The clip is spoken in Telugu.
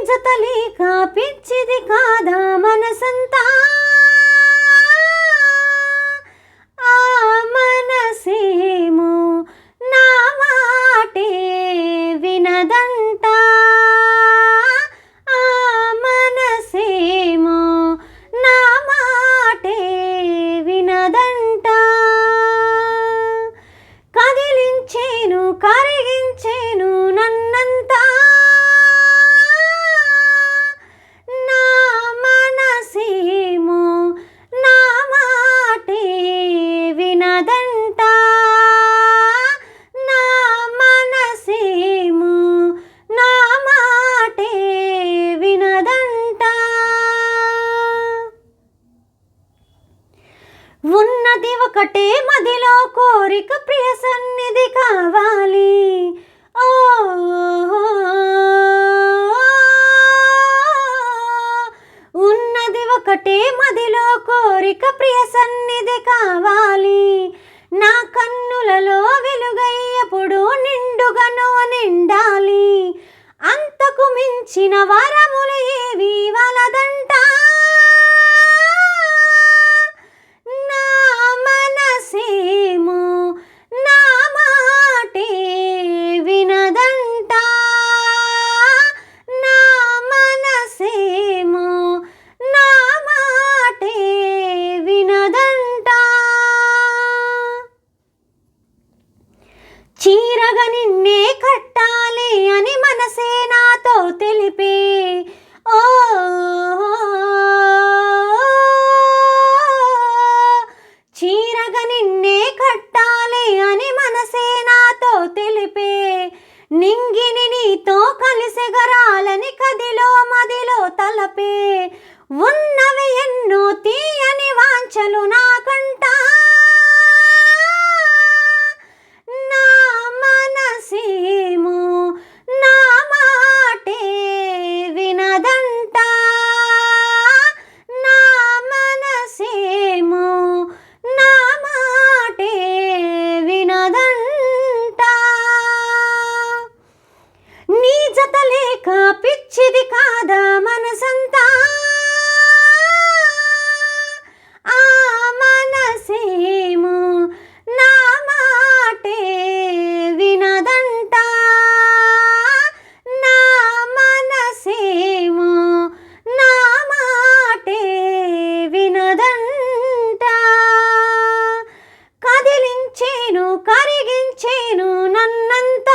జతలేక పిచ్చిది కాదా మనసంతా, ఆ మనసేమో నా మాటే వినదంట, ఆ మనసేమో నా మాటే వినదంట. కదిలించేను కరిగించేను నన్నంతా, నా మనసేమో నా మాటే వినదంట, నా మనసేమో నా మాటే వినదంట. ఉన్నది ఒకటే మదిలో కోరిక ప్రియ సన్నిధి కావాలి, ఓ ఉన్నది ఒకటే మదిలో కోరిక ప్రియ సన్నిధి కావాలి. నా కన్నులలో వెలుగయ్యప్పుడు నిండుగను నిండాలి, అంతకు మించిన వరములు ఏవి వలదంట, నా మనసేమో నా మాటే వినదంట, నా మనసేమో నా మాటే వినదంట. చీరగా నిన్నే కట్టాలి అని మనసే నాతో తెలిపే, ఓ చీరగా నిన్నే కట్టాలి అని మనసే నాతో తెలిపే, నింగిని నీతో కలిసెగరాలని కదిలో మదిలో తలపే, ఉన్నవి ఎన్నో తీయని వాంఛలు నాకంట, నా మనసేమో నా మాటే వినదంట, నా మనసేమో నా మాటే వినదంట. నీ జతలేక పిచ్చిది కాదా మనసంతా, ఆ మనసేమో నా మాటే వినదంట, నా మనసేమో నా మాటే వినదంట. కదిలించేను కరిగించేను నన్నంతా,